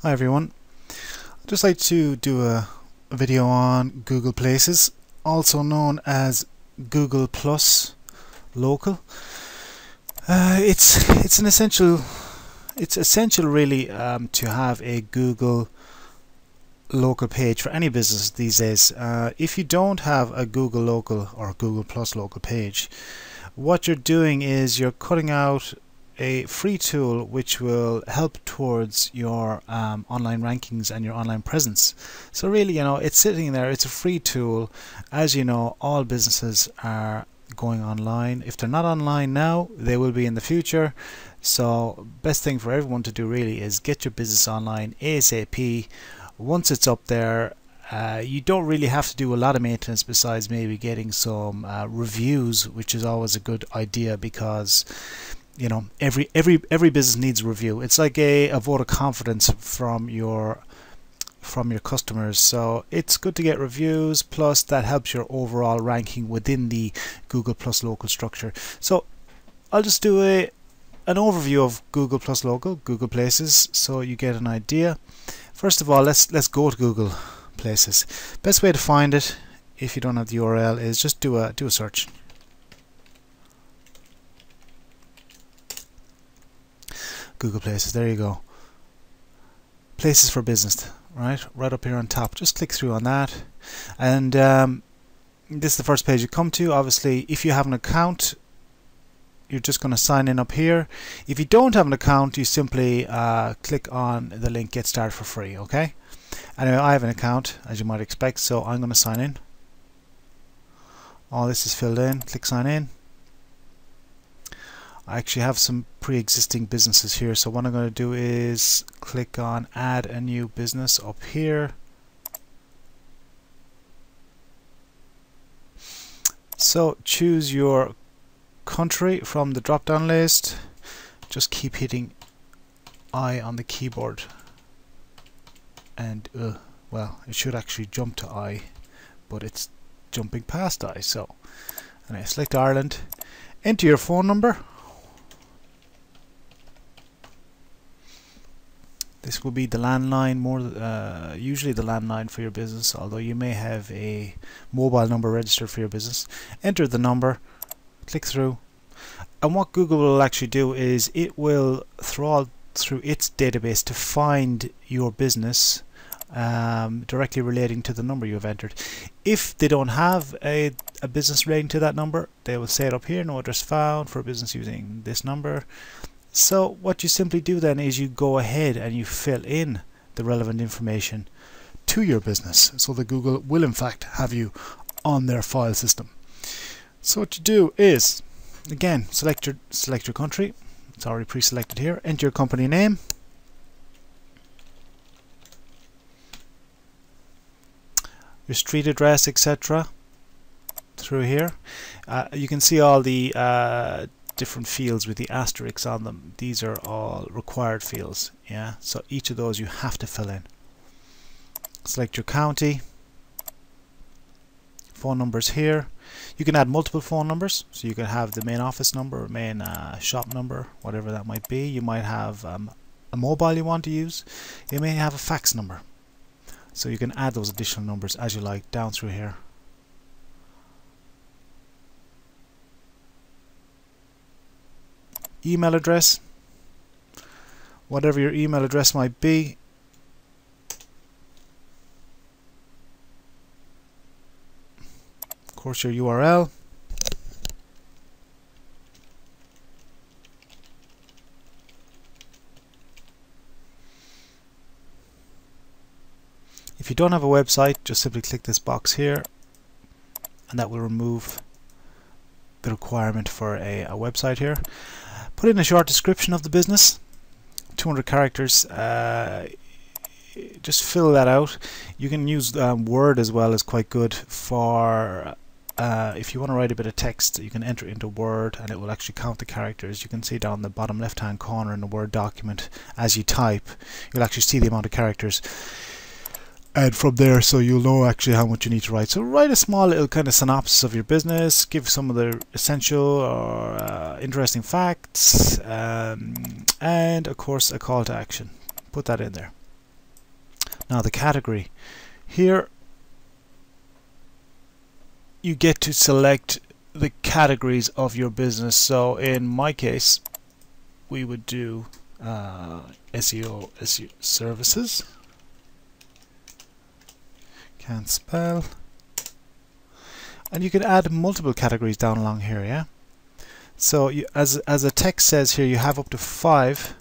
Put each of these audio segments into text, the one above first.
Hi everyone, I'd just like to do a video on Google Places, also known as Google Plus Local. It's essential really to have a Google local page for any business these days. If you don't have a Google Local or Google Plus Local page, what you're doing is you're cutting out a free tool which will help towards your online rankings and your online presence. So really, it's sitting there, it's a free tool. As you know, all businesses are going online. If they're not online now, they will be in the future. So best thing for everyone to do really is get your business online ASAP. Once it's up there, you don't really have to do a lot of maintenance besides maybe getting some reviews, which is always a good idea, because every business needs a review. It's like a vote of confidence from your customers. So it's good to get reviews, plus that helps your overall ranking within the Google Plus Local structure. So I'll just do an overview of Google Plus Local, Google Places, so you get an idea. First of all, let's go to Google Places. Best way to find it, if you don't have the URL, is just do a search. Google Places, there you go. Places for business, right up here on top. Just click through on that, and this is the first page you come to. Obviously, if you have an account, you're just going to sign in up here. If you don't have an account, you simply click on the link Get Started for free. Okay. Anyway, I have an account, as you might expect, so I'm going to sign in. All this is filled in. Click sign in. I actually have some pre-existing businesses here, so what I'm going to do is click on add a new business up here. So choose your country from the drop down list. Just keep hitting I on the keyboard, and well, it should actually jump to I, but it's jumping past I. So anyway, select Ireland, enter your phone number. This will be the landline, usually the landline for your business, although you may have a mobile number registered for your business. Enter the number, click through, and what Google will actually do is it will throw through its database to find your business directly relating to the number you have entered. If they don't have a business relating to that number, they will say it up here, no address found for a business using this number. So what you simply do then is you go ahead and you fill in the relevant information to your business, so that Google will in fact have you on their file system. So what you do is, again, select your country. It's already pre-selected here. Enter your company name. Your street address, etc. through here. You can see all the different fields with the asterisks on them. These are all required fields, yeah, so each of those you have to fill in. Select your county. Phone numbers here. You can add multiple phone numbers, so you can have the main office number, main shop number, whatever that might be. You might have a mobile you want to use. You may have a fax number, so you can add those additional numbers as you like down through here. Email address, whatever your email address might be. Of course, your URL. If you don't have a website, just simply click this box here, and that will remove the requirement for a website here. Put in a short description of the business, 200 characters. Just fill that out. You can use Word as well, is quite good for if you want to write a bit of text. You can enter it into Word and it will actually count the characters. You can see down the bottom left hand corner in the Word document, as you type, you'll actually see the amount of characters. And from there, so you'll know actually how much you need to write. So write a small little kind of synopsis of your business, give some of the essential or interesting facts, and of course a call to action. Put that in there. Now the category. Here you get to select the categories of your business. So in my case, we would do SEO services. Can't spell. And you can add multiple categories down along here, yeah? So you, as the text says here, you have up to five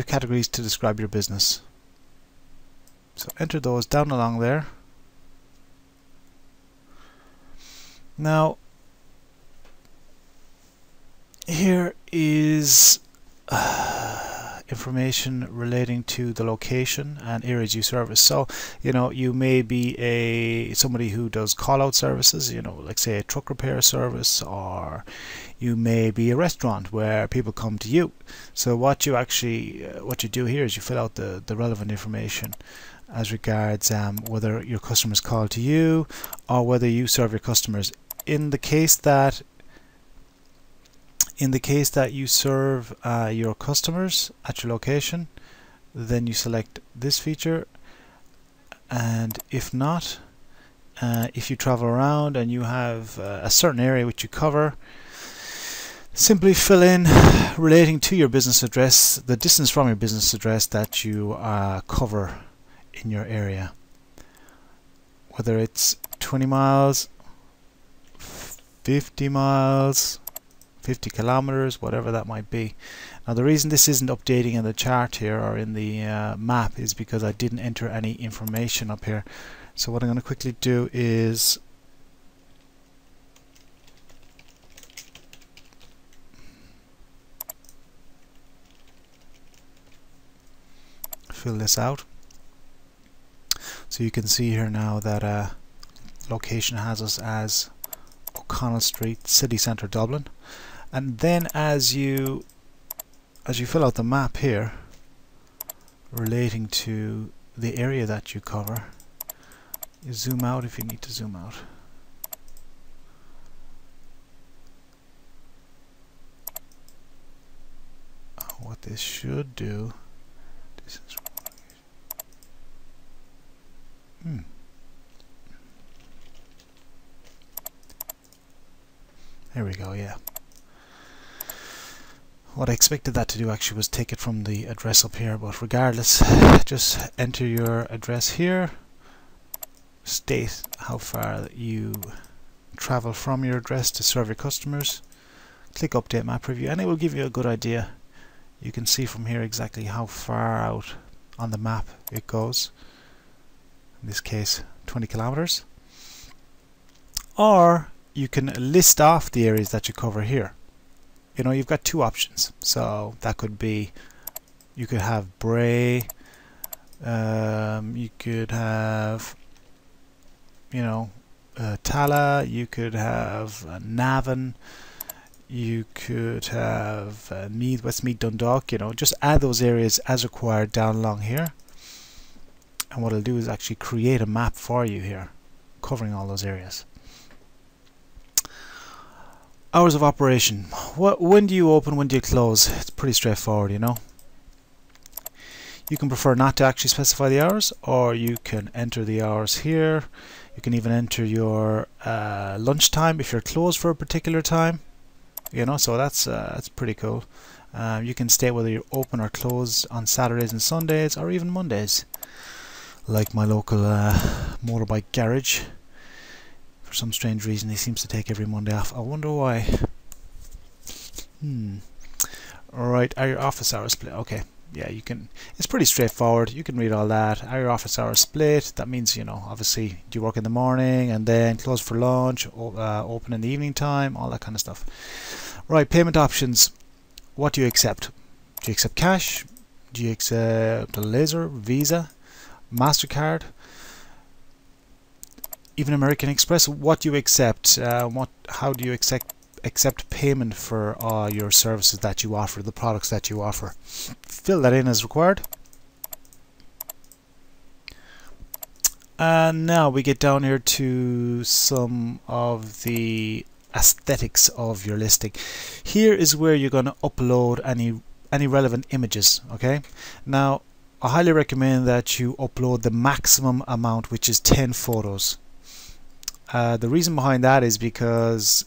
categories to describe your business. So enter those down along there. Now here is information relating to the location and areas you service. So you know, you may be somebody who does call out services, you know, like say a truck repair service, or you may be a restaurant where people come to you. So what you actually what you do here is you fill out the relevant information as regards whether your customers call to you or whether you serve your customers. In the case that you serve your customers at your location, then you select this feature, and if not, if you travel around and you have a certain area which you cover, simply fill in relating to your business address the distance from your business address that you cover in your area, whether it's 20 miles, 50 miles, 50 kilometers, whatever that might be. Now the reason this isn't updating in the chart here or in the map is because I didn't enter any information up here. So what I'm going to quickly do is fill this out. So you can see here now that location has us as O'Connell Street, City Centre, Dublin. And then as you fill out the map here relating to the area that you cover, you zoom out if you need to zoom out. What this should do, this is there we go, yeah. What I expected that to do actually was take it from the address up here, but regardless, just enter your address here, state how far you travel from your address to serve your customers, click Update Map Preview, and it will give you a good idea. You can see from here exactly how far out on the map it goes, in this case 20 kilometers. Or you can list off the areas that you cover here. You know, you've got two options. So that could be, you could have Bray, you could have, you know, Tala, you could have Navan, you could have Meath, Westmeath, Dundalk. You know, just add those areas as required down along here, and what it'll do is actually create a map for you here covering all those areas. Hours of operation. When do you open, when do you close? It's pretty straightforward, you know. You can prefer not to actually specify the hours, or you can enter the hours here. You can even enter your lunch time if you're closed for a particular time, you know, so that's pretty cool. You can state whether you're open or closed on Saturdays and Sundays, or even Mondays, like my local motorbike garage. For some strange reason he seems to take every Monday off. I wonder why. Alright, are your office hours split? Okay, yeah, you can, it's pretty straightforward. You can read all that. Are your office hours split? That means, you know, obviously, do you work in the morning and then close for lunch, open in the evening time, all that kind of stuff. Right, payment options. What do you accept? Do you accept cash? Do you accept a laser, Visa, MasterCard? Even American Express? What do you accept? How do you accept payment for your services that you offer, the products that you offer? Fill that in as required. And now we get down here to some of the aesthetics of your listing. Here is where you're going to upload any relevant images. Okay, now I highly recommend that you upload the maximum amount, which is 10 photos. The reason behind that is because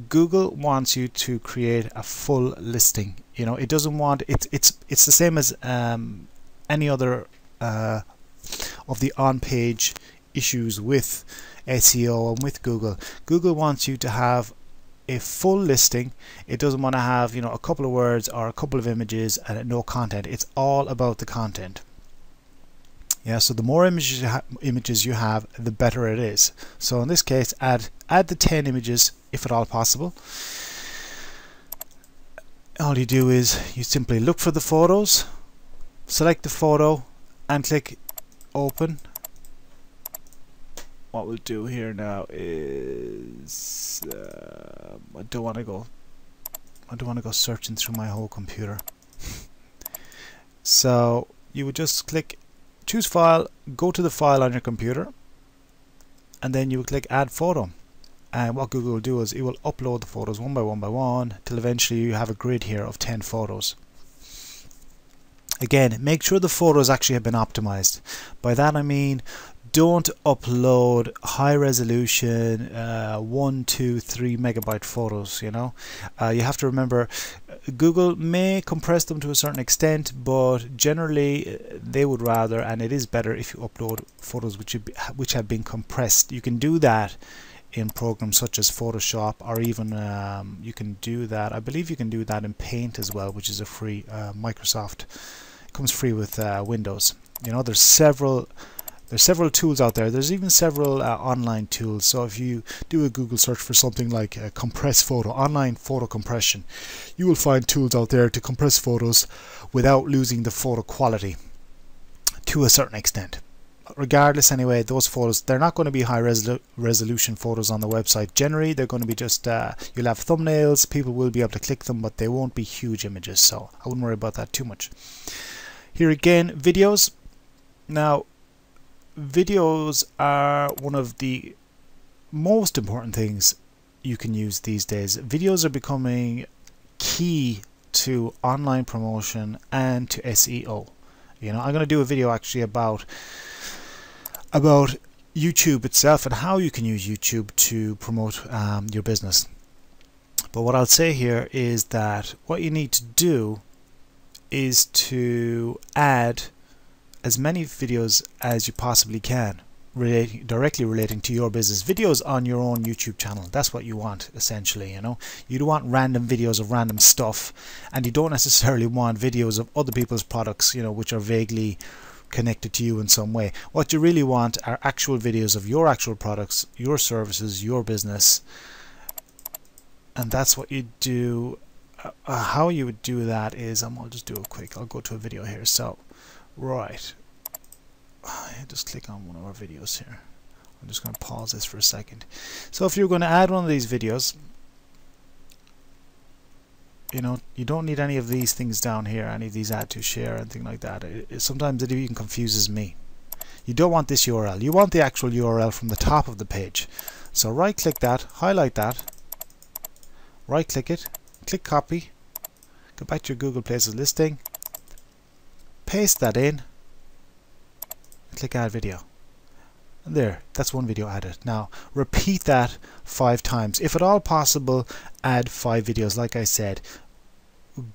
Google wants you to create a full listing. You know, it doesn't want it's the same as any other of the on-page issues with SEO and with Google. Google wants you to have a full listing. It doesn't want to have, you know, a couple of words or a couple of images and no content. It's all about the content. Yeah, so the more images you have, the better it is. So in this case, add the 10 images if at all possible. All you do is you simply look for the photos, select the photo and click open. What we'll do here now is I don't want to go searching through my whole computer. So you would just click choose file, go to the file on your computer, and then you would click add photo. And what Google will do is it will upload the photos one by one till eventually you have a grid here of 10 photos. Again, make sure the photos actually have been optimized. By that I mean, don't upload high resolution 1, 2, 3 megabyte photos. You know, you have to remember Google may compress them to a certain extent, but generally they would rather, and it is better if you upload photos which have been compressed. You can do that in programs such as Photoshop, or even you can do that, I believe you can do that in Paint as well, which is a free Microsoft. It comes free with Windows. You know, there's several tools out there. There's even several online tools. So if you do a Google search for something like compress photo, online photo compression, you will find tools out there to compress photos without losing the photo quality to a certain extent. Regardless, anyway, those photos, they're not going to be high resolution photos on the website. Generally, they're going to be just you'll have thumbnails, people will be able to click them, but they won't be huge images, so I wouldn't worry about that too much. Here again, videos. Now, videos are one of the most important things you can use these days. Videos are becoming key to online promotion and to SEO. You know, I'm going to do a video actually about YouTube itself and how you can use YouTube to promote your business. But what I'll say here is that what you need to do is to add as many videos as you possibly can directly relating to your business. Videos on your own YouTube channel, that's what you want essentially. You know, you don't want random videos of random stuff, and you don't necessarily want videos of other people's products, you know, which are vaguely connected to you in some way. What you really want are actual videos of your actual products, your services, your business, and that's what you do. How you would do that is, I'll just do it quick. I'll go to a video here. So right, just click on one of our videos here. I'm just going to pause this for a second. So if you're going to add one of these videos, you know, you don't need any of these things down here, any of these add to, share, anything like that. Sometimes it even confuses me. You don't want this URL. You want the actual URL from the top of the page. So right click that, highlight that, right click it, click copy, go back to your Google Places listing, paste that in, click add video. And there, that's one video added. Now repeat that 5 times. If at all possible, add 5 videos. Like I said,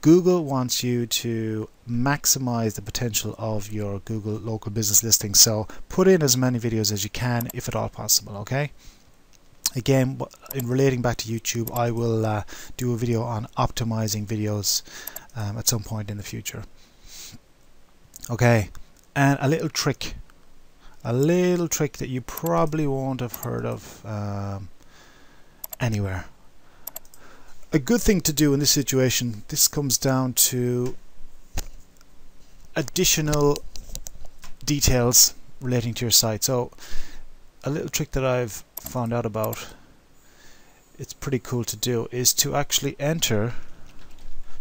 Google wants you to maximize the potential of your Google local business listing. So put in as many videos as you can, if at all possible. Okay. Again, in relating back to YouTube, I will do a video on optimizing videos at some point in the future. Okay, and a little trick that you probably won't have heard of anywhere. A good thing to do in this situation, this comes down to additional details relating to your site. So a little trick that I've found out about, it's pretty cool to do, is to actually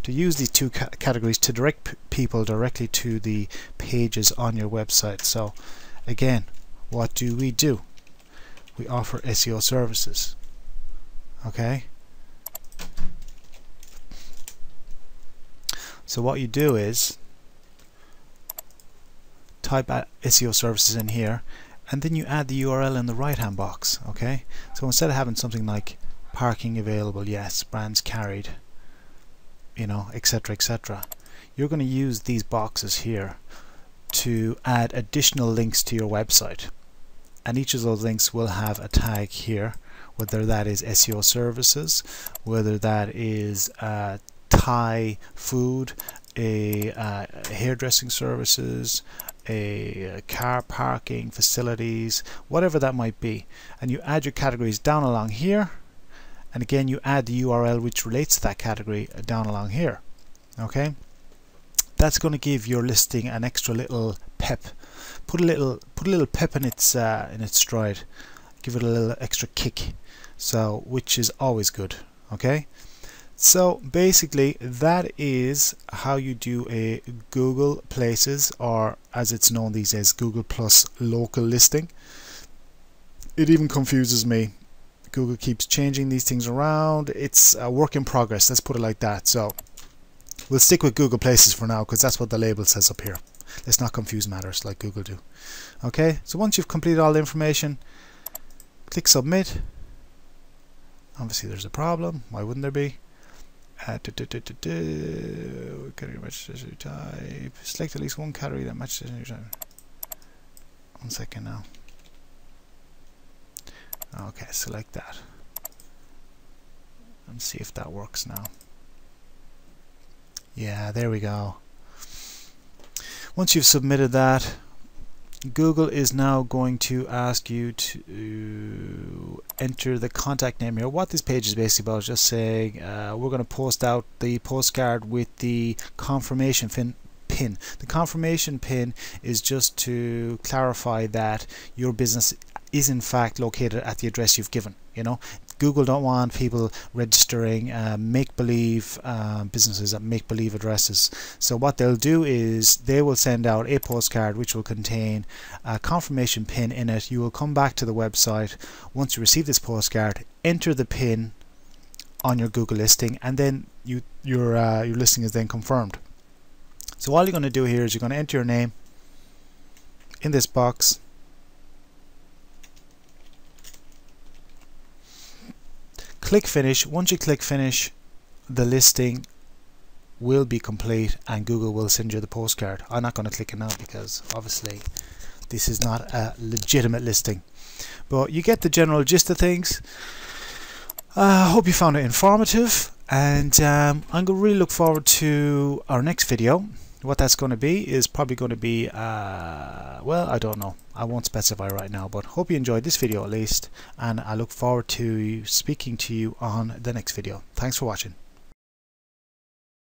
use these 2 categories to direct people directly to the pages on your website. So again, what do? We offer SEO services. Okay, so what you do is type SEO services in here, and then you add the URL in the right hand box. Okay, so instead of having something like parking available, yes, brands carried, you know, etc., etc., you're going to use these boxes here to add additional links to your website, and each of those links will have a tag here, whether that is SEO services, whether that is Thai food, a hairdressing services, a car parking facilities, whatever that might be, and you add your categories down along here, and again you add the URL which relates to that category down along here. Okay, that's going to give your listing an extra little pep, put a little pep in its stride, give it a little extra kick, so which is always good. Okay, so basically that is how you do a Google Places, or as it's known these days, Google Plus local listing. It even confuses me. Google keeps changing these things around. It's a work in progress, let's put it like that. So we'll stick with Google Places for now, because that's what the label says up here. Let's not confuse matters like Google do. Okay, so once you've completed all the information, click submit. Obviously there's a problem, why wouldn't there be? Category matches type. Select at least one category that matches your type. 1 second now. Okay, select that. Let's see if that works now. Yeah, there we go. Once you've submitted that, Google is now going to ask you to enter the contact name here. What this page is basically about is just saying we're going to post out the postcard with the confirmation pin. The confirmation pin is just to clarify that your business is in fact located at the address you've given. You know, Google don't want people registering make-believe businesses at make-believe addresses. So what they'll do is they will send out a postcard which will contain a confirmation pin in it. You will come back to the website once you receive this postcard, enter the pin on your Google listing, and then your listing is then confirmed. So all you're going to do here is you're going to enter your name in this box. Click finish. Once you click finish, the listing will be complete and Google will send you the postcard. I'm not going to click it now because obviously this is not a legitimate listing, but you get the general gist of things. I hope you found it informative, and I'm going to really look forward to our next video. What that's going to be is probably going to be well, I don't know, I won't specify right now, but hope you enjoyed this video at least, and I look forward to speaking to you on the next video. Thanks for watching.